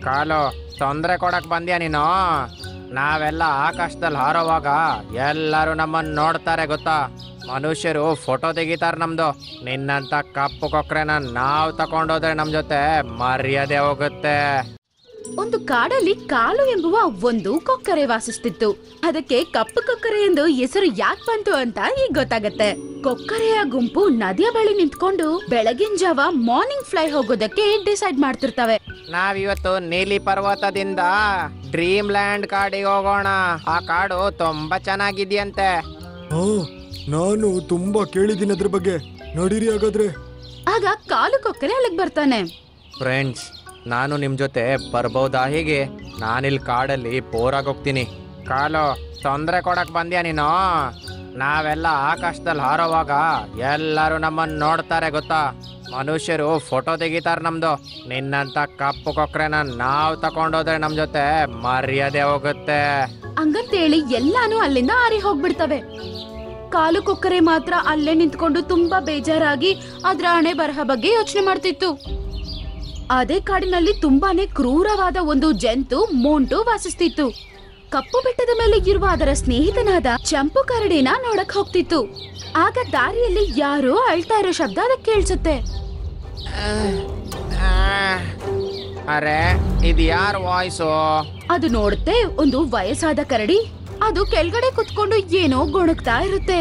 ಕಾಲು ತೊಂದರೆ ಕೊಡಕ್ ಬಂದ್ಯಾ ನೀನು? ನಾವೆಲ್ಲ ಆಕಾಶದಲ್ಲಿ ಹಾರೋವಾಗ ಎಲ್ಲರೂ ನಮ್ಮನ್ನು ನೋಡ್ತಾರೆ ಗೊತ್ತಾ? ಮನುಷ್ಯರು ಫೋಟೋ ತೆಗಿತಾರೆ ನಮ್ದು. ನಿನ್ನಂತ ಕಪ್ಪು ಕೊಕ್ರೆನ ನಾವು ತಕೊಂಡೋದ್ರೆ ನಮ್ ಜೊತೆ ಮರ್ಯಾದೆ ಹೋಗುತ್ತೆ. ಒಂದು ಕಾಡಲ್ಲಿ ಕಾಲು ಎಂಬುವ ಒಂದು ಕೊಕ್ಕರೆ ವಾಸಿಸ್ತಿತ್ತು. ಅದಕ್ಕೆ ಕಪ್ಪು ಕೊಕ್ಕರೆ ಎಂದು ಹೆಸರು ಯಾಕೆ ಬಂತು ಅಂತ ಈಗ ಗೊತ್ತಾಗತ್ತೆ. ಕೊಕ್ಕರೆಯ ಗುಂಪು ನದಿಯ ಬಳಿ ನಿಂತ್ಕೊಂಡು ಬೆಳಗಿನ ಜಾವ ಮಾರ್ನಿಂಗ್ ಫ್ಲೈ ಹೋಗೋದಕ್ಕೆ ಡಿಸೈಡ್ ಮಾಡ್ತಿರ್ತವೆ. ನಾವಿವತ್ತು ನೀಲಿ ಪರ್ವತದಿಂದ ಡ್ರೀಮ್ ಲ್ಯಾಂಡ್ ಕಾಡಿಗೆ ಹೋಗೋಣ. ಆ ಕಾಡು ತುಂಬಾ ಚೆನ್ನಾಗಿದ್ಯಂತೆ. ನಾನು ತುಂಬಾ ಕೇಳಿದ್ದೀನಿ ಅದ್ರ ಬಗ್ಗೆ. ನೋಡಿರಿ ಹಾಗಾದ್ರೆ. ಆಗ ಕಾಲು ಕೊಕ್ಕರೆ ಅಲ್ಲಿಗೆ ಬರ್ತಾನೆ. ಫ್ರೆಂಡ್ಸ್, ನಾನು ನಿಮ್ ಜೊತೆ ಬರ್ಬೋದಾ? ಹೇಗೆ? ನಾನಿಲ್ಲಿ ಕಾಡಲ್ಲಿ ಬೋರಾಗಿ ಹೋಗ್ತೀನಿ. ಕಾಲು ತೊಂದರೆ ಕೊಡಕ್ ಬಂದ್ಯಾ ನೀನು? ನಾವೆಲ್ಲ ಆಕಾಶದಲ್ಲಿ ಹಾರೋವಾಗ ಎಲ್ಲರೂ ನಮ್ಮನ್ನು ನೋಡ್ತಾರೆ ಗೊತ್ತಾ? ಮನುಷ್ಯರು ಫೋಟೋ ತೆಗಿತಾರೆ ನಮ್ದು. ನಿನ್ನಂತ ಕಪ್ಪು ಕೊಕ್ರೆನ ನಾವು ತಕೊಂಡೋದ್ರೆ ನಮ್ ಜೊತೆ ಮರ್ಯಾದೆ ಹೋಗುತ್ತೆ. ಹಂಗಂತೇಳಿ ಎಲ್ಲಾನು ಅಲ್ಲಿಂದ ಹಾರಿ ಹೋಗ್ಬಿಡ್ತವೆ. ಕಾಲು ಕೊಕ್ಕರೆ ಮಾತ್ರ ಅಲ್ಲೇ ನಿಂತ್ಕೊಂಡು ತುಂಬಾ ಬೇಜಾರಾಗಿ ಅದ್ರ ಹಣೆ ಬರಹ ಬಗ್ಗೆ ಯೋಚನೆ ಮಾಡ್ತಿತ್ತು. ಅದೇ ಕಾಡಿನಲ್ಲಿ ತುಂಬಾನೇ ಕ್ರೂರವಾದ ಒಂದು ಜಂತು ಮೋಂಟು ವಾಸಿಸ್ತಿತ್ತು. ಕಪ್ಪು ಬೆಟ್ಟದ ಮೇಲೆ ಇರುವ ಅದರ ಸ್ನೇಹಿತನಾದ ಚಂಪು ಕರಡಿನ ನೋಡಕ್ ಹೋಗ್ತಿತ್ತು. ಆಗ ದಾರಿಯಲ್ಲಿ ಯಾರೋ ಅಳ್ತಾ ಇರೋ ಶಬ್ದ ಅದಕ್ಕೆ ಕೇಳಿಸುತ್ತೆ. ಅರೆ, ಇದು ಯಾರ ವಾಯ್ಸು? ಅದು ನೋಡುತ್ತೆ ಒಂದು ವಯಸ್ಸಾದ ಕರಡಿ. ಅದು ಕೆಳಗಡೆ ಕುತ್ಕೊಂಡು ಏನೋ ಗೊಣಗ್ತಾ ಇರುತ್ತೆ.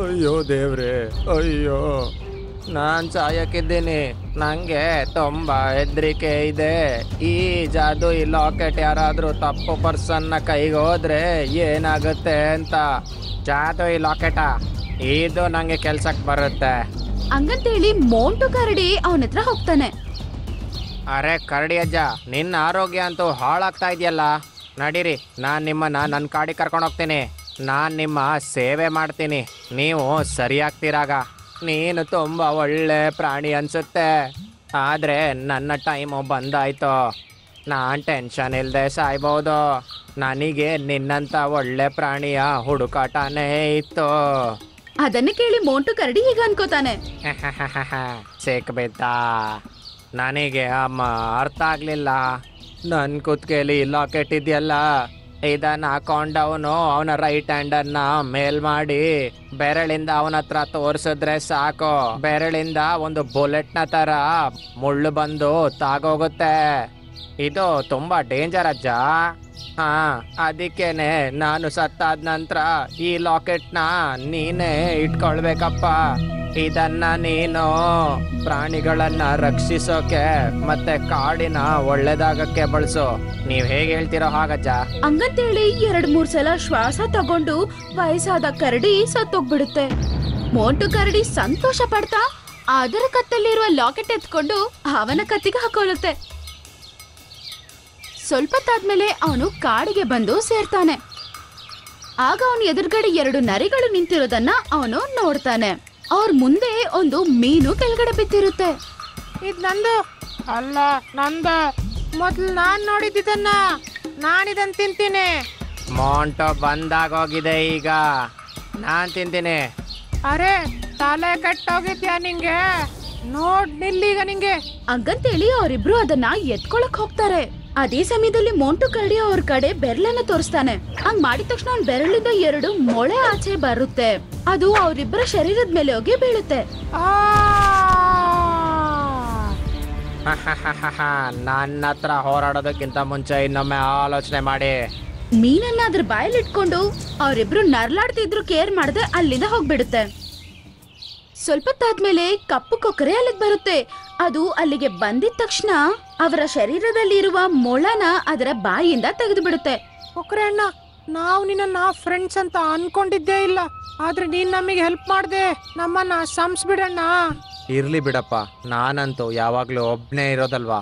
ಅಯ್ಯೋ ದೇವ್ರೆ, ಅಯ್ಯೋ, ನಾನ್ ಸಾಯಕ್ಕಿದ್ದೀನಿ. ನಂಗೆ ತುಂಬಾ ಹೆದರಿಕೆ ಇದೆ. ಈ ಜಾದು ಈ ಲಾಕೆಟ್ ಯಾರಾದ್ರೂ ತಪ್ಪು ಪರ್ಸನ್ನ ಕೈಗೆ ಹೋದ್ರೆ ಏನಾಗುತ್ತೆ ಅಂತ. ಜಾದು ಈ ಲಾಕೆಟ ಇದು ನಂಗೆ ಕೆಲ್ಸಕ್ ಬರುತ್ತೆ ಹಂಗಂತೇಳಿ ಮೋಂಟು ಕರಡಿ ಅವನ ಹತ್ರ ಹೋಗ್ತಾನೆ. ಅರೆ ಕರಡಿ ಅಜ್ಜ, ನಿನ್ನ ಆರೋಗ್ಯ ಅಂತೂ ಹಾಳಾಗ್ತಾ ಇದೆಯಲ್ಲ. ನಡೀರಿ, ನಾನು ನಿಮ್ಮನ್ನ ನನ್ನ ಕಾಡಿಗೆ ಕರ್ಕೊಂಡು ಹೋಗ್ತೀನಿ. ನಾನು ನಿಮ್ಮ ಸೇವೆ ಮಾಡ್ತೀನಿ. ನೀವು ಸರಿಯಾಗ್ತೀರಾಗ. ನೀನು ತುಂಬ ಒಳ್ಳೆ ಪ್ರಾಣಿ ಅನ್ಸುತ್ತೆ. ಆದರೆ ನನ್ನ ಟೈಮು ಬಂದಾಯ್ತು. ನಾನು ಟೆನ್ಷನ್ ಇಲ್ಲದೆ ಸಾಯ್ಬೋದು. ನನಗೆ ನಿನ್ನಂಥ ಒಳ್ಳೆ ಪ್ರಾಣಿಯ ಹುಡುಕಾಟನೇ ಇತ್ತು. ಅದನ್ನು ಕೇಳಿ ಮೋಂಟು ಕರಡಿ ಹೀಗ ಅನ್ಕೋತಾನೆ. ಸಿಕ್ಬಿದ್ದ. ನನಗೆ ಅಮ್ಮ ಅರ್ಥ ಆಗಲಿಲ್ಲ. ನನ್ನ ಕುತ್ತಿಗೆಯಲ್ಲಿ ಲಾಕೆಟ್ ಇದೆಯಲ್ಲ, ಇದನ್ನ ಹಾಕೊಂಡವನು ಅವನ ರೈಟ್ ಹ್ಯಾಂಡನ್ನ ಮೇಲ್ ಮಾಡಿ ಬೆರಳಿಂದ ಅವನ ಹತ್ರ ತೋರಿಸಿದ್ರೆ ಸಾಕು, ಬೆರಳಿಂದ ಒಂದು ಬುಲೆಟ್ನ ತರ ಮುಳ್ಳು ಬಂದು ತಾಗೋಗುತ್ತೆ. ಇದು ತುಂಬಾ ಡೇಂಜರ್ ಅಜ್ಜ. ಹಾ, ಅದಕ್ಕೇನೆ ನಾನು ಸತ್ತಾದ ನಂತರ ಈ ಲಾಕೆಟ್ನ ನೀನೇ ಇಟ್ಕೊಳ್ಬೇಕಪ್ಪ. ಇದನ್ನ ನೀನು ಪ್ರಾಣಿಗಳನ್ನ ರಕ್ಷಿಸೋಕೆ ಮತ್ತೆ ಕಾಡಿನ ಒಳ್ಳೇದಾಗಕ್ಕೆ ಬಳಸು. ನೀವ್ ಹೇಗೆ ಹೇಳ್ತಿರೋ ಹಾಗಜ್ಜ. ಹಂಗಂತೇಳಿ 2-3 ಸಲ ಶ್ವಾಸ ತಗೊಂಡು ವಯಸ್ಸಾದ ಕರಡಿ ಸತ್ತೋಗ್ಬಿಡುತ್ತೆ. ಮೋಂಟು ಕರಡಿ ಸಂತೋಷ ಪಡ್ತಾ ಅದರ ಕತ್ತಲ್ಲಿರುವ ಲಾಕೆಟ್ ಎತ್ಕೊಂಡು ಅವನ ಕತ್ತಿಗೆ ಹಾಕೊಳ್ಳುತ್ತೆ. ಸ್ವಲ್ಪ ತಾದ್ಮೇಲೆ ಅವನು ಕಾಡಿಗೆ ಬಂದು ಸೇರ್ತಾನೆ. ಆಗ ಅವನ ಎದುರುಗಡೆ 2 ನರಿಗಳು ನಿಂತಿರೋದನ್ನ ಅವನು ನೋಡ್ತಾನೆ. ಅವ್ರ ಮುಂದೆ ಒಂದು ಮೀನು ಕೆಳಗಡೆ ಬಿದ್ದಿರುತ್ತೆ. ಇದ್ ನಂದು ಅಲ್ಲ, ನಂದ. ಮೊದ್ಲು ನಾನ್ ನೋಡಿದ್ದನ್ನ ನಾನಿದನ್ ತಿಂತೀನಿ. ಮೋಂಟೋ ಬಂದಾಗೋಗಿದೆ, ಈಗ ನಾನ್ ತಿಂತೀನಿ. ಅರೆ, ತಲೆ ಕೆಟ್ಟೋಗಿದ್ಯಾ ನಿಂಗೆ? ನೋಡ್ ನಿಲ್ಲೀಗ ನಿಂಗೆ. ಹಂಗಂತೇಳಿ ಅವರಿಬ್ರು ಅದನ್ನ ಎತ್ಕೊಳಕ್ ಹೋಗ್ತಾರೆ. ಅದೇ ಸಮಯದಲ್ಲಿ ಮೋಂಟು ಕರಡಿ ಅವ್ರ ಕಡೆ ಬೆರಳನ್ನ ತೋರಿಸ್ತಾನೆ. ಹಂಗ್ ಮಾಡಿದ ತಕ್ಷಣ ಅವ್ನ ಬೆರಳಿಂದ 2 ಮೊಳೆ ಆಚೆ ಬರುತ್ತೆ. ಅದು ಅವರಿಬ್ಬರ ಶರೀರದ ಮೇಲೆ ಹೋಗಿ ಬೀಳುತ್ತೆ. ನನ್ನ ಹತ್ರ ಹೋರಾಡೋದಕ್ಕಿಂತ ಮುಂಚೆ ಇನ್ನೊಮ್ಮೆ ಆಲೋಚನೆ ಮಾಡಿ. ಮೀನನ್ನ ಅದ್ರ ಬಾಯಲ್ಲಿ ಇಟ್ಕೊಂಡು ಅವರಿಬ್ರು ನರ್ಲಾಡ್ತಿದ್ರು ಕೇರ್ ಮಾಡದೆ ಅಲ್ಲಿಂದ ಹೋಗ್ಬಿಡುತ್ತೆ. ಸ್ವಲ್ಪ ತಾದ್ಮೇಲೆ ಕಪ್ಪು ಕೊಕ್ಕರೆ ಅಲ್ಲಿಗೆ ಬರುತ್ತೆ. ಅದು ಅಲ್ಲಿಗೆ ಬಂದಿದ ತಕ್ಷಣ ಅವರ ಶರೀರದಲ್ಲಿರುವ ಮೊಳನ ಅದರ ಬಾಯಿಯಿಂದ ತೆಗೆದು ಬಿಡುತ್ತೆ. ಕೊಕ್ಕರೆ ಅಣ್ಣ, ನಾವು ನಿನ್ನ ಫ್ರೆಂಡ್ಸ್ ಅಂತ ಅನ್ಕೊಂಡಿದ್ದೇ ಇಲ್ಲ. ಆದ್ರೆ ನೀನ್ ನಮಗೆ ಹೆಲ್ಪ್ ಮಾಡ್ದೆ, ನಮ್ಮನ್ನ ಸಂಸ್ಬಿಡಣ್ಣ. ಇರ್ಲಿ ಬಿಡಪ್ಪ, ನಾನಂತೂ ಯಾವಾಗ್ಲೂ ಒಬ್ನೇ ಇರೋದಲ್ವಾ.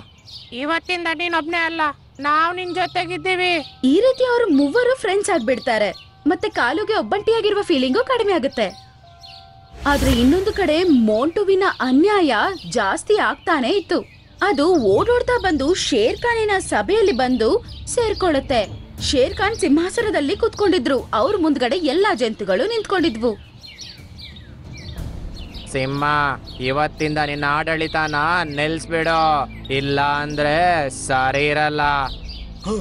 ಇವತ್ತಿಂದ ನೀನ್ ಒಬ್ನೇ ಅಲ್ಲ, ನಾವ್ ನಿನ್ ಜೊತೆಗಿದ್ದೀವಿ. ಈ ರೀತಿ ಅವರು ಮೂವರು ಫ್ರೆಂಡ್ಸ್ ಆಗ್ಬಿಡ್ತಾರೆ. ಮತ್ತೆ ಕಾಲುಗೆ ಒಬ್ಬಂಟಿಯಾಗಿರುವ ಫೀಲಿಂಗು ಕಡಿಮೆ ಆಗುತ್ತೆ. ಆದ್ರೆ ಇನ್ನೊಂದು ಕಡೆ ಮೋಂಟುವಿನ ಅನ್ಯಾಯ ಜಾಸ್ತಿ ಆಗ್ತಾನೆ ಇತ್ತು. ಅದು ಓಡೋಡ್ತಾ ಬಂದು ಶೇರ್ ಖಾನಿನ ಸಭೆಯಲ್ಲಿ ಬಂದು ಸೇರ್ಕೊಳ್ಳುತ್ತೆ. ಶೇರ್ ಖಾನ್ ಸಿಂಹಾಸನದಲ್ಲಿ ಕುತ್ಕೊಂಡಿದ್ರು. ಅವ್ರ ಮುಂದ್ಗಡೆ ಎಲ್ಲಾ ಜಂತುಗಳು ನಿಂತ್ಕೊಂಡಿದ್ವು. ಸಿಂಹ, ಇವತ್ತಿಂದ ನಿನ್ನ ಆಡಳಿತನ ನಿಲ್ಸ್ಬಿಡು, ಇಲ್ಲ ಅಂದ್ರೆ ಸರಿ ಇರಲ್ಲ. ಹ,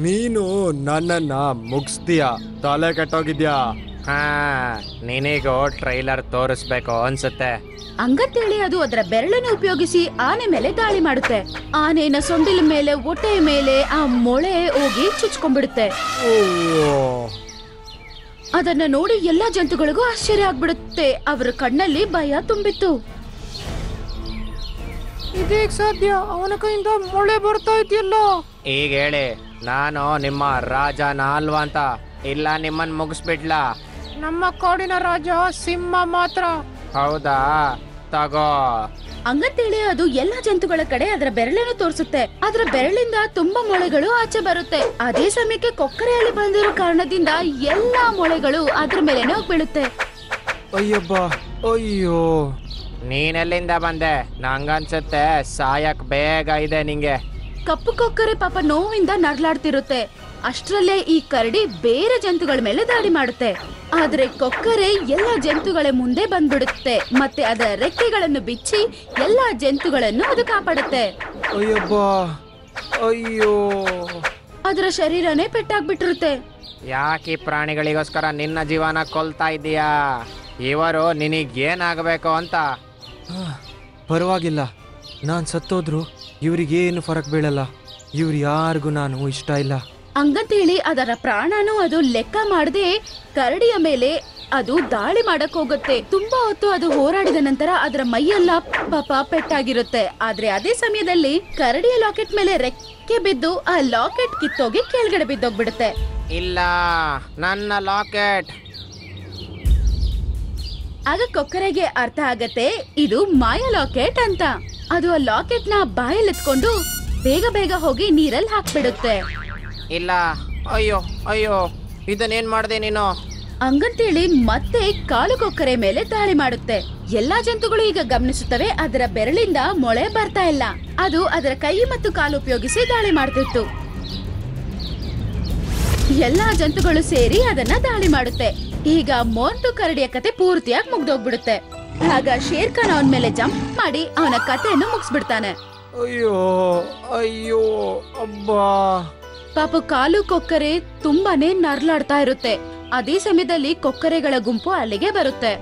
ನೀನು ನನ್ನನ್ನ ಮುಗಿಸ್ತೀಯ, ತಲೆ ಕೆಟ್ಟೋಗಿದ್ಯಾ. ಹಾ, ನಿನಗೂ ಟ್ರೈಲರ್ ತೋರಿಸ್ಬೇಕು ಅನ್ಸುತ್ತೆ. ಹಂಗಂತೇಳಿ ಅದು ಅದರ ಬೆರಳನ್ನು ಉಪಯೋಗಿಸಿ ಆನೆ ಮೇಲೆ ದಾಳಿ ಮಾಡುತ್ತೆ. ಆನೆನ ಸೊಂಡಿಲ ಮೇಲೆ, ಹೊಟ್ಟೆಯ ಮೇಲೆ ಆ ಮೊಳೆ ಹೋಗಿ ಚುಚ್ಕೊಂಡ್ಬಿಡುತ್ತೆ. ಓ, ಅದನ್ನ ನೋಡಿ ಎಲ್ಲಾ ಜಂತುಗಳಿಗೂ ಆಶ್ಚರ್ಯ ಆಗ್ಬಿಡುತ್ತೆ. ಅವರ ಕಣ್ಣಲ್ಲಿ ಭಯ ತುಂಬಿತ್ತು. ಇದೀಗ ಸಾಧ್ಯ, ಅವನ ಕೈಯಿಂದ ಮೊಳೆ ಬರ್ತಾ ಇದೆಯಲ್ಲ. ಈಗ ಹೇಳಿ, ನಾನು ನಿಮ್ಮ ರಾಜನ ಅಲ್ವಾ ಅಂತ, ಇಲ್ಲ ನಿಮ್ಮನ್ ಮುಗಿಸ್ಬಿಡ್ಲಾ? ನಮ್ಮ ಕಾಡಿನ ರಾಜ ಸಿಂಹ ಮಾತ್ರ. ಹೌದಾ, ತಗೋ. ಹಂಗಂತೇಳಿ ಅದು ಎಲ್ಲಾ ಜಂತುಗಳ ಕಡೆ ಅದರ ಬೆರಳನ್ನು ತೋರಿಸುತ್ತೆ. ಅದರ ಬೆರಳಿಂದ ತುಂಬಾ ಮೊಳೆಗಳು ಆಚೆ ಬರುತ್ತೆ. ಅದೇ ಸಮಯಕ್ಕೆ ಕೊಕ್ಕರೆಯಲ್ಲಿ ಬಂದಿರೋ ಕಾರಣದಿಂದ ಎಲ್ಲಾ ಮೊಳೆಗಳು ಅದ್ರ ಮೇಲೆನೆ ಹೋಗ್ಬೀಳುತ್ತೆ. ಅಯ್ಯಬ್ಬ, ಅಯ್ಯೋ. ನೀನೆಲ್ಲಿಂದ ಬಂದೆ? ನಂಗನ್ಸುತ್ತೆ ಸಾಯಕ್ ಬೇಗ ಇದೆ ನಿಂಗೆ. ಕಪ್ಪು ಕೊಕ್ಕರೆ ಪಾಪ ನೋವಿಂದ ನರಳಾಡ್ತಿರುತ್ತೆ. ಅಷ್ಟ್ರಲ್ಲೇ ಈ ಕರಡಿ ಬೇರೆ ಜಂತುಗಳ ಮೇಲೆ ದಾಳಿ ಮಾಡುತ್ತೆ. ಆದ್ರೆ ಕೊಕ್ಕರೆ ಎಲ್ಲಾ ಜಂತುಗಳ ಮುಂದೆ ಬಂದ್ಬಿಡುತ್ತೆ. ಮತ್ತೆ ಅದರ ರೆಕ್ಕೆಗಳನ್ನು ಬಿಚ್ಚಿ ಎಲ್ಲಾ ಜಂತುಗಳನ್ನು ಅದು ಕಾಪಾಡುತ್ತೆ. ಅಯ್ಯಬ್ಬ, ಅಯ್ಯೋ. ಅದರ ಶರೀರನೇ ಪೆಟ್ಟಾಗ್ಬಿಟ್ಟಿರುತ್ತೆ. ಯಾಕೆ ಪ್ರಾಣಿಗಳಿಗೋಸ್ಕರ ನಿನ್ನ ಜೀವನ ಕೊಲ್ತಾ ಇದೀಯಾ? ಇವರು ನಿನಗೇನಾಗಬೇಕು ಅಂತ? ಪರವಾಗಿಲ್ಲ, ನಾನು ಸತ್ತೋದ್ರು ಇವ್ರಿಗೇನು ಫರಕ್ ಬೀಳಲ್ಲ. ಇವ್ರು ಯಾರಿಗೂ ನಾನು ಇಷ್ಟ ಇಲ್ಲ. ಹಂಗಂತೇಳಿ ಅದರ ಪ್ರಾಣನೂ ಅದು ಲೆಕ್ಕ ಮಾಡದೆ ಕರಡಿಯ ಮೇಲೆ ಅದು ದಾಳಿ ಮಾಡಕ್ ಹೋಗುತ್ತೆ. ತುಂಬಾ ಹೊತ್ತು ಅದು ಹೋರಾಡಿದ ನಂತರ ಅದರ ಮೈಯೆಲ್ಲ ಪಾಪ ಪೆಟ್ಟಾಗಿರುತ್ತೆ. ಆದ್ರೆ ಅದೇ ಸಮಯದಲ್ಲಿ ಕರಡಿಯ ಲಾಕೆಟ್ ಮೇಲೆ ರೆಕ್ಕೆ ಬಿದ್ದು ಆ ಲಾಕೆಟ್ ಕಿತ್ತೋಗಿ ಕೆಳಗಡೆ ಬಿದ್ದೋಗ್ಬಿಡುತ್ತೆ. ಇಲ್ಲ, ನನ್ನ ಲಾಕೆಟ್. ಆಗ ಕೊಕ್ಕರೆಗೆ ಅರ್ಥ ಆಗತ್ತೆ ಇದು ಮಾಯಾ ಲಾಕೆಟ್ ಅಂತ. ಅದು ಆ ಲಾಕೆಟ್ ನ ಬಾಯಲ್ಲೆತ್ಕೊಂಡು ಬೇಗ ಬೇಗ ಹೋಗಿ ನೀರಲ್ಲಿ ಹಾಕ್ಬಿಡುತ್ತೆ. ಇಲ್ಲ, ಅಯ್ಯೋ ಅಯ್ಯೋ, ಇದನ್ನೇನ್ ಮಾಡ್ದೆ ನೀನು? ಹಂಗಂತೇಳಿ ಮತ್ತೆ ಕಾಲು ಕೊಕ್ಕರೆ ಮೇಲೆ ದಾಳಿ ಮಾಡುತ್ತೆ. ಎಲ್ಲಾ ಜಂತುಗಳು ಈಗ ಗಮನಿಸುತ್ತವೆ, ಅದರ ಬೆರಳಿಂದ ಮೊಳೆ ಬರ್ತಾ ಇಲ್ಲ. ಅದು ಅದರ ಕೈ ಮತ್ತು ಕಾಲು ಉಪಯೋಗಿಸಿ ದಾಳಿ ಮಾಡ್ತಿತ್ತು. ಎಲ್ಲಾ ಜಂತುಗಳು ಸೇರಿ ಅದನ್ನ ದಾಳಿ ಮಾಡುತ್ತೆ. ಈಗ ಮೋಂಟು ಕರಡಿಯ ಕತೆ ಪೂರ್ತಿಯಾಗಿ ಮುಗ್ದೋಗ್ಬಿಡುತ್ತೆ. ಆಗ ಶೇರ್ ಖಾನ್ ಅವನ ಮೇಲೆ ಜಂಪ್ ಮಾಡಿ ಅವನ ಕಥೆಯನ್ನು ಮುಗಿಸ್ಬಿಡ್ತಾನೆ. ಅಯ್ಯೋ ಅಯ್ಯೋ, ಅಬ್ಬಾ. ಪಾಪ ಕಾಲು ಕೊಕ್ಕರೆ ತುಂಬಾನೇ ನರ್ಲಾಡ್ತಾ ಇರುತ್ತೆ. ಅದೇ ಸಮಯದಲ್ಲಿ ಕೊಕ್ಕರೆಗಳ ಗುಂಪು ಅಲ್ಲಿಗೆ ಬರುತ್ತೆ.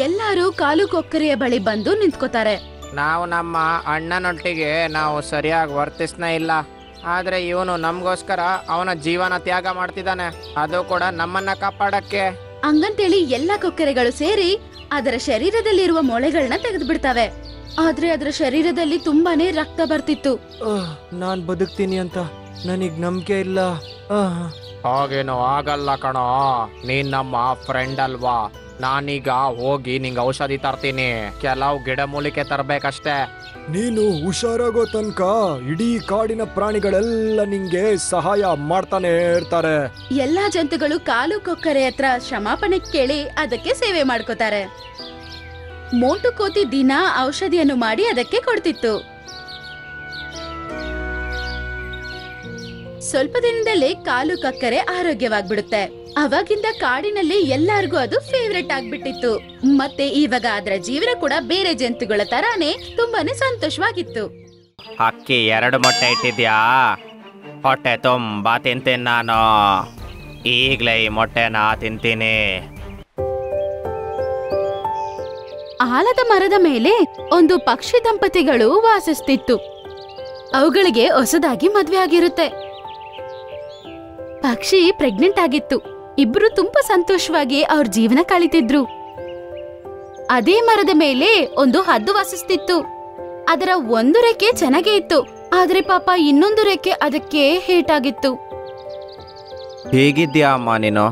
ಎಲ್ಲರೂ ಕಾಲು ಕೊಕ್ಕರೆಯ ಬಳಿ ಬಂದು ನಿಂತ್ಕೋತಾರೆ. ನಾವು ನಮ್ಮ ಅಣ್ಣನೊಟ್ಟಿಗೆ ನಾವು ಸರಿಯಾಗಿ ವರ್ತಿಸ್ನೇ ಇಲ್ಲ, ಆದ್ರೆ ಇವನು ನಮಗೋಸ್ಕರ ಅವನ ಜೀವನ ತ್ಯಾಗ ಮಾಡ್ತಿದ್ದಾನೆ, ಅದು ಕೂಡ ನಮ್ಮನ್ನ ಕಾಪಾಡಕ್ಕೆ. ಹಂಗಂತೇಳಿ ಎಲ್ಲಾ ಕೊಕ್ಕರೆಗಳು ಸೇರಿ ಅದರ ಶರೀರದಲ್ಲಿರುವ ಮೊಳೆಗಳನ್ನ ತೆಗೆದು ಬಿಡ್ತವೆ. ಆದ್ರೆ ಅದರ ಶರೀರದಲ್ಲಿ ತುಂಬಾನೇ ರಕ್ತ ಬರ್ತಿತ್ತು. ನಾನ್ ಬದುಕ್ತೀನಿ ಅಂತ ನನಗ್ ನಂಬಿಕೆ ಇಲ್ಲ. ಹಾಗೇನು ಆಗಲ್ಲ ಕಣೋ, ನೀನ್ ನಮ್ಮ ಫ್ರೆಂಡ್ ಅಲ್ವಾ. ನಾನೀಗ ಹೋಗಿ ನಿಂಗೆ ಔಷಧಿ ತರ್ತೀನಿ, ಕೆಲವು ಗಿಡಮೂಲಿಕೆ ತರ್ಬೇಕಷ್ಟೇ. ನೀನು ಹುಷಾರಾಗೋ ತನಕ ಇಡೀ ಕಾಡಿನ ಪ್ರಾಣಿಗಳೆಲ್ಲ ನಿಂಗೆ ಸಹಾಯ ಮಾಡ್ತಾನೆ ಇರ್ತಾರೆ. ಎಲ್ಲಾ ಜಂತುಗಳು ಕಾಲು ಕೊಕ್ಕರೆ ಹತ್ರ ಕ್ಷಮಾಪಣೆ ಕೇಳಿ ಅದಕ್ಕೆ ಸೇವೆ ಮಾಡ್ಕೋತಾರೆ. ಮೋಂಟು ಕೋತಿ ದಿನ ಔಷಧಿಯನ್ನು ಮಾಡಿ ಅದಕ್ಕೆ ಕೊಡ್ತಿತ್ತು. ಸ್ವಲ್ಪ ದಿನದಲ್ಲೇ ಕಾಲು ಕೊಕ್ಕರೆ ಆರೋಗ್ಯವಾಗ್ಬಿಡುತ್ತೆ. ಅವಾಗಿಂದ ಕಾಡಿನಲ್ಲಿ ಎಲ್ಲಾರ್ಗೂ ಅದು ಫೇವ್ರೆಟ್ ಆಗ್ಬಿಟ್ಟಿತ್ತು. ಮತ್ತೆ ಇವಾಗ ಅದರ ಜೀವನ ಕೂಡ ಬೇರೆ ಜಂತುಗಳ ತರಾನೇ ತುಂಬಾನೇ ಸಂತೋಷವಾಗಿತ್ತು. ಅಕ್ಕಿ 2 ಮೊಟ್ಟೆ ಇಟ್ಟಿದ್ಯಾ? ಹೊಟ್ಟೆ ತುಂಬಾ ತಿಂತೀನಿ ನಾನು. ಈಗ್ಲೇ ಈ ಮೊಟ್ಟೆನ ತಿಂತೀನಿ. ಆಲದ ಮರದ ಮೇಲೆ ಒಂದು ಪಕ್ಷಿ ದಂಪತಿಗಳು ವಾಸಿಸ್ತಿತ್ತು. ಅವುಗಳಿಗೆ ಹೊಸದಾಗಿ ಮದ್ವೆ ಆಗಿರುತ್ತೆ. ಪಕ್ಷಿ ಪ್ರೆಗ್ನೆಂಟ್ ಆಗಿತ್ತು. ಇಬ್ರು ತುಂಬಾ ಸಂತೋಷವಾಗಿ ಅವ್ರ ಜೀವನ ಕಳೀತಿದ್ರು. ಅದೇ ಮರದ ಮೇಲೆ ಒಂದು ಹದ್ದು ವಾಸಿಸ್ತಿತ್ತು. ಅದರ ಒಂದು ರೆಕ್ಕೆ ಚೆನ್ನಾಗೇ ಇತ್ತು, ಆದ್ರೆ ಪಾಪ ಇನ್ನೊಂದು ರೆಕ್ಕೆ ಅದಕ್ಕೆ ಹೇಟಾಗಿತ್ತು. ಹೇಗಿದ್ಯಾ ಅಮ್ಮ ನೀನು?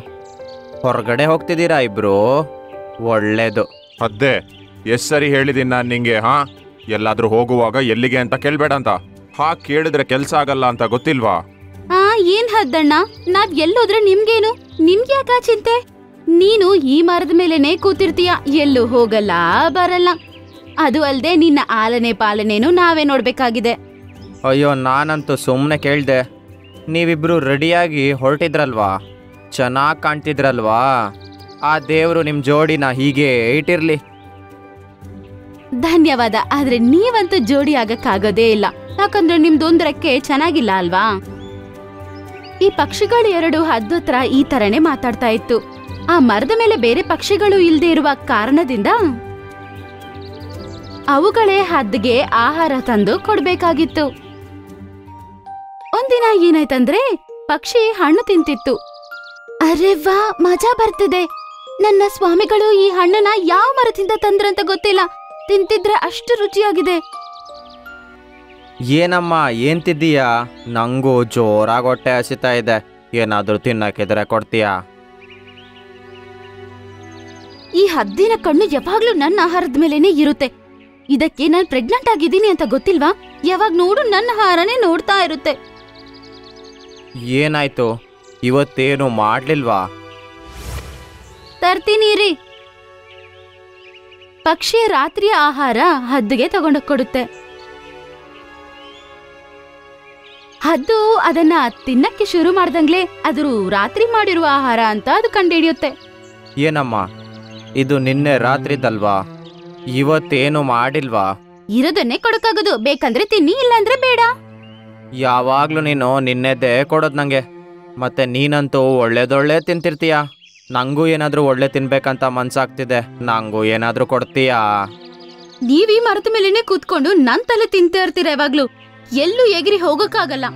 ಹೊರಗಡೆ ಹೋಗ್ತಿದ್ದೀರಾ ಇಬ್ರು? ಒಳ್ಳೇದು. ಅದೇ ಎಷ್ಟ್ ಸರಿ ಹೇಳಿದೀನಿ ನಾನು ನಿಂಗೆ, ಎಲ್ಲಾದ್ರೂ ಹೋಗುವಾಗ ಎಲ್ಲಿಗೆ ಅಂತ ಕೇಳ್ಬೇಡ ಅಂತ. ಕೇಳಿದ್ರೆ ಕೆಲ್ಸ ಆಗಲ್ಲ ಅಂತ ಗೊತ್ತಿಲ್ವಾ? ಏನ್ ಹದ್ದಣ್ಣ, ನಾವ್ ಎಲ್ಲೋದ್ರೆ ನಿಮ್ಗೇನು? ನಿಮ್ಗೆ ಯಾಕ ಚಿಂತೆ? ನೀನು ಈ ಮರದ ಮೇಲೆನೆ ಕೂತಿರ್ತೀಯ, ಎಲ್ಲೂ ಹೋಗಲ್ಲ ಬರಲ್ಲ. ಅದು ಅಲ್ದೆ ನಿನ್ನ ಆಲನೆ ಪಾಲನೇನು ನಾವೇ ನೋಡ್ಬೇಕಾಗಿದೆ. ಅಯ್ಯೋ, ನಾನಂತೂ ಸುಮ್ಮನೆ ಕೇಳ್ದೆ. ನೀವಿಬ್ರು ರೆಡಿಯಾಗಿ ಹೊರಟಿದ್ರಲ್ವಾ, ಚೆನ್ನಾಗಿ ಕಾಣ್ತಿದ್ರಲ್ವಾ. ಆ ದೇವರು ನಿಮ್ಮ ಜೋಡಿನ ಹೀಗೆ ಇಟ್ಟಿರ್ಲಿ. ಧನ್ಯವಾದ. ಆದ್ರೆ ನೀವಂತೂ ಜೋಡಿ ಆಗಕ್ಕಾಗೋದೇ ಇಲ್ಲ, ಯಾಕಂದ್ರೆ ನಿಮ್ದೊಂದ್ ರೆಕ್ಕೆ ಚೆನ್ನಾಗಿಲ್ಲ ಅಲ್ವಾ? ಈ ಪಕ್ಷಿಗಳು ಎರಡು ಹದ್ದತ್ರ ಈ ತರನೇ ಮಾತಾಡ್ತಾ ಇತ್ತು. ಆ ಮರದ ಮೇಲೆ ಬೇರೆ ಪಕ್ಷಿಗಳು ಇಲ್ದೇ ಇರುವ ಕಾರಣದಿಂದ ಅವುಗಳೇ ಹದ್ದಿಗೆ ಆಹಾರ ತಂದು ಕೊಡ್ಬೇಕಾಗಿತ್ತು. ಒಂದಿನ ಏನಾಯ್ತಂದ್ರೆ ಪಕ್ಷಿ ಹಣ್ಣು ತಿಂತಿತ್ತು. ಅರೆ ವಾ, ಮಜಾ ಬರ್ತಿದೆ. ನನ್ನ ಸ್ವಾಮಿಗಳು ಈ ಹಣ್ಣನ್ನ ಯಾವ ಮರದಿಂದ ತಂದ್ರಂತ ಗೊತ್ತಿಲ್ಲ, ತಿಂತಿದ್ರೆ ಅಷ್ಟು ರುಚಿಯಾಗಿದೆ. ಏನಮ್ಮ ಏನ್ ತಿದ್ದೀಯಾ? ನಂಗೂ ಜೋರಾಗಿ ಹೊಟ್ಟೆ ಹಸಿತಾ ಇದೆ. ಏನಾದ್ರೂ ತಿನ್ನಕ್ಕಿದ್ರೆ ಕೊಡ್ತೀಯಾ? ಈ ಹದ್ದಿನ ಕಣ್ಣು ಯಾವಾಗ್ಲೂ ನನ್ನ ಆಹಾರದ ಮೇಲೇನೆ ಇರುತ್ತೆ. ಇದಕ್ಕೆ ನಾನ್ ಪ್ರೆಗ್ನೆಂಟ್ ಆಗಿದ್ದೀನಿ ಅಂತ ಗೊತ್ತಿಲ್ವಾ? ಯಾವಾಗ ನೋಡು ನನ್ನ ಆಹಾರನೇ ನೋಡ್ತಾ ಇರುತ್ತೆ. ಏನಾಯ್ತು? ಇವತ್ತೇನು ಮಾಡ್ಲಿಲ್ವಾ? ತರ್ತೀನಿ ರೀ. ಪಕ್ಷಿಯ ರಾತ್ರಿಯ ಆಹಾರ ಹದ್ದಿಗೆ ತಗೊಂಡು ಕೊಡುತ್ತೆ. ಹದ್ದು ಅದನ್ನ ತಿನ್ನಕ್ಕೆ ಶುರು ಮಾಡ್ದಂಗ್ಲೆ ಅದು ರಾತ್ರಿ ಮಾಡಿರುವ ಆಹಾರ ಅಂತ ಅದು ಕಂಡುಹಿಡಿಯುತ್ತೆ. ಏನಮ್ಮ ಇದು ನಿನ್ನೆ ರಾತ್ರಿದಲ್ವಾ? ಇವತ್ತೇನು ಮಾಡಿಲ್ವಾ? ಇರೋದನ್ನೇ ಕೊಡಕ್ಕಾಗೋದು. ಬೇಕಂದ್ರೆ ತಿನ್ನಿ, ಇಲ್ಲಾಂದ್ರೆ ಬೇಡ. ಯಾವಾಗ್ಲೂ ನೀನು ನಿನ್ನೆದ್ದೇ ಕೊಡೋದು ನಂಗೆ. ಮತ್ತೆ ನೀನಂತೂ ಒಳ್ಳೇದೊಳ್ಳೆ ತಿಂತಿರ್ತೀಯ. ನಂಗೂ ಏನಾದ್ರೂ ಒಳ್ಳೆ ತಿನ್ಬೇಕಂತ ಮನ್ಸಾಗ್ತಿದೆ. ನಂಗೂ ಏನಾದ್ರೂ ಕೊಡ್ತೀಯಾ? ನೀವ್ ಈ ಮರದ ಮೇಲೆನೆ ಕೂತ್ಕೊಂಡು ನನ್ ತಲೆ ತಿಂತಾ ಇರ್ತೀರ. ಯಾವಾಗ್ಲೂ ಎಲ್ಲೂ ಎಗಿರಿ ಹೋಗಕ್ಕಾಗಲ್ಲ.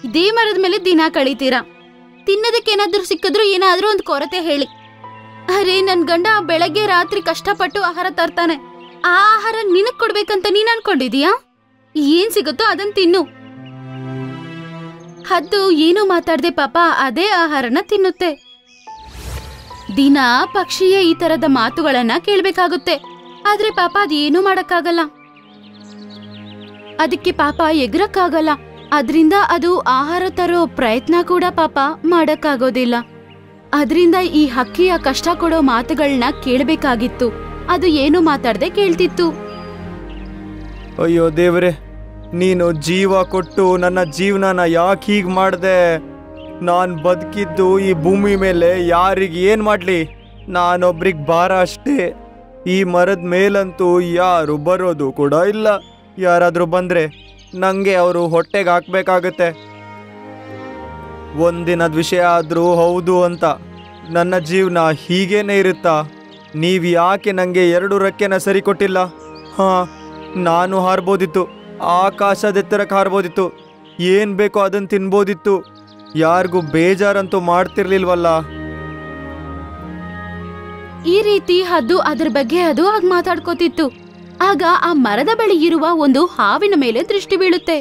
ಇದೇ ಮರದ ಮೇಲೆ ದಿನ ಕಳೀತೀರಾ. ತಿನ್ನೋದಕ್ಕೆ ಏನಾದ್ರೂ ಸಿಕ್ಕಿದ್ರು ಏನಾದ್ರೂ ಒಂದು ಕೊರತೆ ಹೇಳಿ. ಅರೆ, ನನ್ ಗಂಡ ಬೆಳಗ್ಗೆ ರಾತ್ರಿ ಕಷ್ಟಪಟ್ಟು ಆಹಾರ ತರ್ತಾನೆ. ಆ ಆಹಾರ ನಿನಗ್ ಕೊಡ್ಬೇಕಂತ ನೀನ್ ಅನ್ಕೊಂಡಿದೀಯಾ? ಏನ್ ಸಿಗುತ್ತೋ ಅದನ್ ತಿನ್ನು. ಹದ್ದು ಏನು ಮಾತಾಡ್ದೆ ಪಾಪ ಅದೇ ಆಹಾರನ ತಿನ್ನುತ್ತೆ. ದಿನ ಪಕ್ಷಿಯ ಈ ತರದ ಮಾತುಗಳನ್ನ ಕೇಳ್ಬೇಕಾಗುತ್ತೆ. ಆದ್ರೆ ಪಾಪ ಅದೇನು ಮಾಡಕ್ಕಾಗಲ್ಲ. ಅದಕ್ಕೆ ಪಾಪ ಎಗರಕ್ಕಾಗಲ್ಲ. ಅದ್ರಿಂದ ಅದು ಆಹಾರ ತರೋ ಪ್ರಯತ್ನ ಕೂಡ ಪಾಪ ಮಾಡಕ್ಕಾಗೋದಿಲ್ಲ. ಅದ್ರಿಂದ ಈ ಹಕ್ಕಿಯ ಕಷ್ಟ ಕೊಡೋ ಮಾತುಗಳನ್ನ ಕೇಳ್ಬೇಕಾಗಿತ್ತು. ಅದು ಏನು ಮಾತಾಡ್ದೆ ಕೇಳ್ತಿತ್ತು. ಅಯ್ಯೋ ದೇವ್ರೆ, ನೀನು ಜೀವ ಕೊಟ್ಟು ನನ್ನ ಜೀವನನ ಯಾಕೆ ಹೀಗೆ ಮಾಡಿದೆ? ನಾನು ಬದುಕಿದ್ದು ಈ ಭೂಮಿ ಮೇಲೆ ಯಾರಿಗೆ ಏನು ಮಾಡಲಿ? ನಾನೊಬ್ರಿಗೆ ಭಾರ ಅಷ್ಟೇ. ಈ ಮರದ ಮೇಲಂತೂ ಯಾರು ಬರೋದು ಕೂಡ ಇಲ್ಲ. ಯಾರಾದರೂ ಬಂದರೆ ನನಗೆ ಅವರು ಹೊಟ್ಟೆಗೆ ಹಾಕಬೇಕಾಗತ್ತೆ. ಒಂದಿನದ ವಿಷಯ ಆದರೂ ಹೌದು ಅಂತ ನನ್ನ ಜೀವನ ಹೀಗೇನೆ ಇರುತ್ತಾ? ನೀವು ಯಾಕೆ ನನಗೆ 2 ರೆಕ್ಕೆನ ಸರಿ ಕೊಟ್ಟಿಲ್ಲ? ಹಾಂ, ನಾನು ಹಾರ್ಬೋದಿತ್ತು, ಆಕಾಶದೆತ್ತರಕ್ಕೆ ಹಾರ್ಬೋದಿತ್ತು, ಏನು ಬೇಕೋ ಅದನ್ನು ತಿನ್ಬೋದಿತ್ತು. ಯಾರಿಗೂ ಬೇಜಾರಂತೂ ಮಾಡ್ತಿರ್ಲಿಲ್ವಲ್ಲ. ಈ ರೀತಿ ಹದ್ದು ಅದ್ರ ಬಗ್ಗೆ ಅದು ಹಾಗೆ ಮಾತಾಡ್ಕೋತಿತ್ತು. ಆಗ ಆ ಮರದ ಬಳಿ ಇರುವ ಒಂದು ಹಾವಿನ ಮೇಲೆ ದೃಷ್ಟಿ ಬೀಳುತ್ತೆ.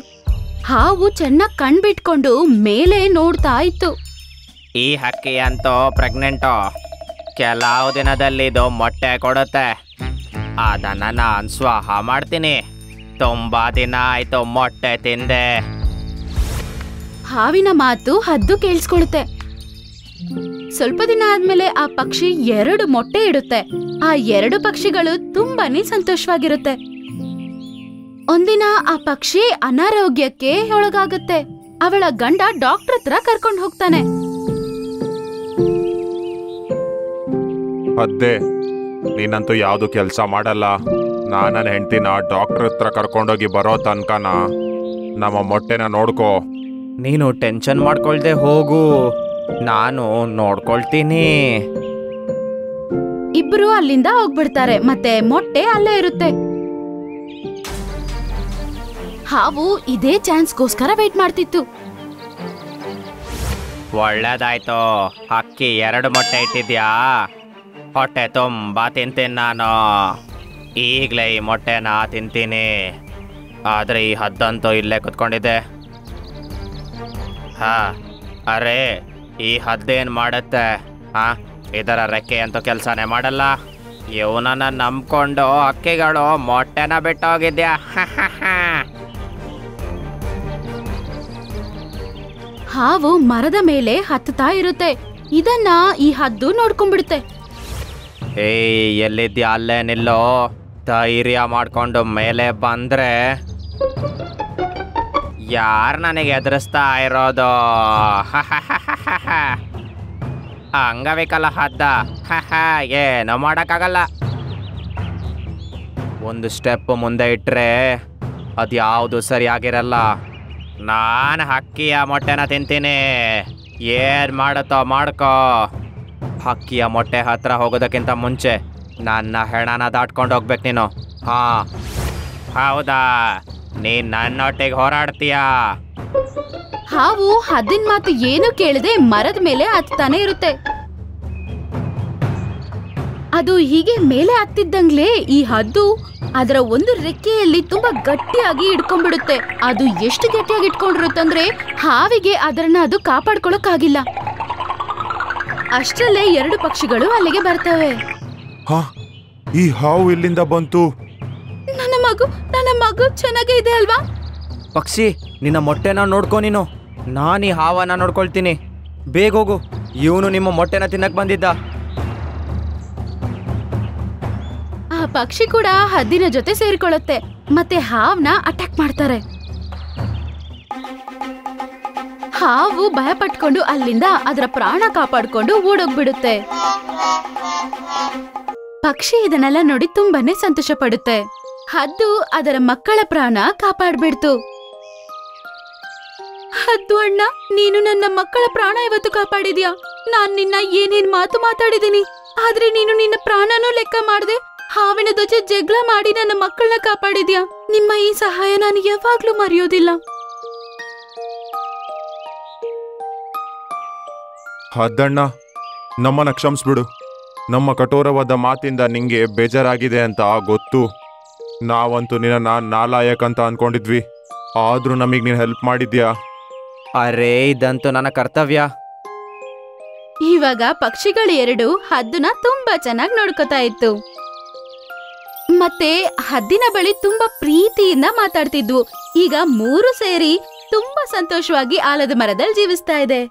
ಹಾವು ಚೆನ್ನಾಗಿ ಕಣ್ಬಿಟ್ಕೊಂಡು ಮೇಲೆ ನೋಡ್ತಾ ಇತ್ತು. ಈ ಹಕ್ಕಿ ಅಂತೂ ಪ್ರೆಗ್ನೆಂಟು. ಕೆಲವು ದಿನದಲ್ಲಿ ಇದು ಮೊಟ್ಟೆ ಕೊಡುತ್ತೆ. ಅದನ್ನ ನಾನು ಸ್ವಾಹ ಮಾಡ್ತೀನಿ. ತುಂಬಾ ದಿನ ಆಯ್ತು ಮೊಟ್ಟೆ ತಿಂದೆ. ಹಾವಿನ ಮಾತು ಹದ್ದು ಕೇಳಿಸ್ಕೊಳುತ್ತೆ. ಸ್ವಲ್ಪ ದಿನ ಆದ್ಮೇಲೆ ಆ ಪಕ್ಷಿ 2 ಮೊಟ್ಟೆ ಇಡುತ್ತೆ. ಆ 2 ಪಕ್ಷಿಗಳು ತುಂಬಾನೇ ಸಂತೋಷವಾಗಿರುತ್ತೆ. ಒಂದಿನ ಆ ಪಕ್ಷಿ ಅನಾರೋಗ್ಯಕ್ಕೆ ಒಳಗಾಗುತ್ತೆ. ಅವಳ ಗಂಡ ಡಾಕ್ಟರ್ ಹತ್ರ ಕರ್ಕೊಂಡು ಹೋಗ್ತಾನೆ. ಅದ್ದೇ ನೀನಂತೂ ಯಾವುದು ಕೆಲಸ ಮಾಡಲ್ಲ. ನನ್ನ ಹೆಂಡ್ತಿನ ಡಾಕ್ಟರ್ ಹತ್ರ ಕರ್ಕೊಂಡೋಗಿ ಬರೋ ತನಕನ ನಮ್ಮ ಮೊಟ್ಟೆನ ನೋಡ್ಕೋ. ನೀನು ಟೆನ್ಷನ್ ಮಾಡ್ಕೊಳ್ದೆ ಹೋಗು, ನಾನು ನೋಡ್ಕೊಳ್ತೀನಿ. ಇಬ್ರು ಅಲ್ಲಿಂದ ಹೋಗ್ಬಿಡ್ತಾರೆ. ಮತ್ತೆ ಮೊಟ್ಟೆ ಅಲ್ಲೇ ಇರುತ್ತೆ. ಹಾವು ಇದೇ ಚಾನ್ಸ್ಗೋಸ್ಕರ ವೇಟ್ ಮಾಡ್ತಿತ್ತು. ಒಳ್ಳೇದಾಯ್ತು, ಹಕ್ಕಿ 2 ಮೊಟ್ಟೆ ಇಟ್ಟಿದ್ಯಾ? ಹೊಟ್ಟೆ ತುಂಬಾ ತಿಂತೀನಿ ನಾನು. ಈಗಲೇ ಈ ಮೊಟ್ಟೆನ ತಿಂತೀನಿ. ಆದರೆ ಈ ಹದ್ದಂತೂ ಇಲ್ಲೇ ಕುತ್ಕೊಂಡಿದೆ. ಹಾ, ಅರೆ ಈ ಹದ್ದೇನು ಮಾಡುತ್ತೆ? ಹಾ, ಇದರ ರೆಕ್ಕೆ ಅಂತೂ ಕೆಲಸನೇ ಮಾಡಲ್ಲ. ಇವನನ್ನ ನಂಬ್ಕೊಂಡು ಹಕ್ಕಿಗಳು ಮೊಟ್ಟೆನ ಬಿಟ್ಟು ಹೋಗಿದ್ಯಾ? ಹಾವು ಮರದ ಮೇಲೆ ಹತ್ತುತ್ತಾ ಇರುತ್ತೆ. ಇದನ್ನ ಈ ಹದ್ದು ನೋಡ್ಕೊಂಡ್ಬಿಡುತ್ತೆ. ಏಯ್, ಎಲ್ಲಿದ್ಯಾ? ಅಲ್ಲೇ ನಿಲ್ಲೋ. ಧೈರ್ಯ ಮಾಡ್ಕೊಂಡು ಮೇಲೆ ಬಂದ್ರೆ ಯಾರು ನನಗೆ ಎದುರಿಸ್ತಾ ಇರೋದು? ಅಂಗವಿಕಲ ಹದ್ದ. ಏನು ಮಾಡೋಕ್ಕಾಗಲ್ಲ. ಒಂದು ಸ್ಟೆಪ್ ಮುಂದೆ ಇಟ್ಟರೆ ಅದ್ಯಾವುದು ಸರಿಯಾಗಿರಲ್ಲ. ನಾನು ಹಕ್ಕಿಯ ಮೊಟ್ಟೆನ ತಿಂತೀನಿ. ಏನು ಮಾಡುತ್ತೋ ಮಾಡ್ಕೋ. ಹಕ್ಕಿಯ ಮೊಟ್ಟೆ ಹತ್ರ ಹೋಗೋದಕ್ಕಿಂತ ಮುಂಚೆ ನನ್ನ ಹೆಣನ ದಾಟ್ಕೊಂಡು ಹೋಗ್ಬೇಕು ನೀನು. ಹಾಂ, ಹೌದಾ, ನೀನು ನನ್ನೊಟ್ಟಿಗೆ ಹೋರಾಡ್ತೀಯಾ? ಹಾವು ಹದ್ದಿನ ಮಾತು ಏನು ಕೇಳದೆ ಮರದ ಮೇಲೆ ಹತ್ತಾನೆ ಇರುತ್ತೆ. ಅದು ಹೀಗೆ ಮೇಲೆ ಹತ್ತಿದ್ದಂಗ್ಲೇ ಈ ಹದ್ದು ಅದರ ಒಂದು ರೆಕ್ಕೆಯಲ್ಲಿ ತುಂಬಾ ಗಟ್ಟಿಯಾಗಿ ಇಟ್ಕೊಂಡ್ಬಿಡುತ್ತೆ. ಅದು ಎಷ್ಟು ಗಟ್ಟಿಯಾಗಿ ಇಟ್ಕೊಂಡಿರುತ್ತಂದ್ರೆ ಹಾವಿಗೆ ಅದನ್ನ ಅದು ಕಾಪಾಡ್ಕೊಳಕ್ಕಾಗಿಲ್ಲ. ಅಷ್ಟರಲ್ಲೇ 2 ಪಕ್ಷಿಗಳು ಅಲ್ಲಿಗೆ ಬರ್ತವೆ. ಹಾ, ಈ ಹಾವು ಇಲ್ಲಿಂದ ಬಂತು? ನನ್ನ ಮಗು ಚೆನ್ನಾಗೇ ಇದೆ ಅಲ್ವಾ? ಪಕ್ಷಿ, ನಿನ್ನ ಮೊಟ್ಟೆನ ನೋಡ್ಕೊ ನೀನು. ನಾನು ಈ ಹಾವನ್ನ ನೋಡ್ಕೊಳ್ತೀನಿ. ಬೇಗ ಹೋಗು, ಇವನು ನಿಮ್ಮ ಮೊಟ್ಟೆನ ತಿನ್ನಕ್ ಬಂದಿದ್ದ. ಆ ಪಕ್ಷಿ ಕೂಡ ಹದ್ದಿನ ಜೊತೆ ಸೇರಿಕೊಳ್ಳುತ್ತೆ ಮತ್ತೆ ಹಾವ್ನ ಅಟ್ಯಾಕ್ ಮಾಡ್ತಾರೆ. ಹಾವು ಭಯ ಪಟ್ಕೊಂಡು ಅಲ್ಲಿಂದ ಅದರ ಪ್ರಾಣ ಕಾಪಾಡ್ಕೊಂಡು ಓಡೋಗ್ಬಿಡುತ್ತೆ. ಪಕ್ಷಿ ಇದನ್ನೆಲ್ಲ ನೋಡಿ ತುಂಬಾನೇ ಸಂತೋಷ ಪಡುತ್ತೆ. ಹದ್ದು ಅದರ ಮಕ್ಕಳ ಪ್ರಾಣ ಕಾಪಾಡ್ಬಿಡ್ತು. ಹದ್ದು ಅಣ್ಣ, ನೀನು ನನ್ನ ಮಕ್ಕಳ ಪ್ರಾಣ ಇವತ್ತು ಕಾಪಾಡಿದ್ಯಾ. ನಾನ್ ನಿನ್ನ ಏನೇನ್ ಮಾತು ಮಾತಾಡಿದೀನಿ, ಆದ್ರೆ ನೀನು ನಿನ್ನ ಪ್ರಾಣನೂ ಲೆಕ್ಕ ಮಾಡದೆ ಹಾವಿನ ಜೊತೆ ಜಗಳ ಮಾಡಿ ನನ್ನ ಮಕ್ಕಳನ್ನ ಕಾಪಾಡಿದ್ಯಾ. ನಿಮ್ಮ ಈ ಸಹಾಯ ನಾನು ಯಾವಾಗ್ಲೂ ಮರೆಯೋದಿಲ್ಲ. ಹದ್ದಣ್ಣ, ನಮ್ಮನ್ನ ಕ್ಷಮಿಸ್ಬಿಡು. ನಮ್ಮ ಕಠೋರವಾದ ಮಾತಿಂದ ನಿಂಗೆ ಬೇಜಾರಾಗಿದೆ ಅಂತ ಗೊತ್ತು. ನಾವಂತೂ ನಿನ್ನ ನಾಲಾಯಕ್ ಅಂತ ಅನ್ಕೊಂಡಿದ್ವಿ. ಆದ್ರೂ ನಮಗೆ ನೀನು ಹೆಲ್ಪ್ ಮಾಡಿದ್ಯಾ. ಅರೇ, ಇದಂತೂ ನನ್ನ ಕರ್ತವ್ಯ. ಇವಾಗ ಪಕ್ಷಿಗಳು 2 ಹದ್ದುನ ತುಂಬಾ ಚೆನ್ನಾಗಿ ನೋಡ್ಕೊತಾ ಇತ್ತು. ಮತ್ತೆ ಹದ್ದಿನ ಬಳಿ ತುಂಬಾ ಪ್ರೀತಿಯಿಂದ ಮಾತಾಡ್ತಿದ್ವು. ಈಗ 3 ಸೇರಿ ತುಂಬಾ ಸಂತೋಷವಾಗಿ ಆಲದ ಮರದಲ್ಲಿ ಜೀವಿಸ್ತಾ ಇದೆ.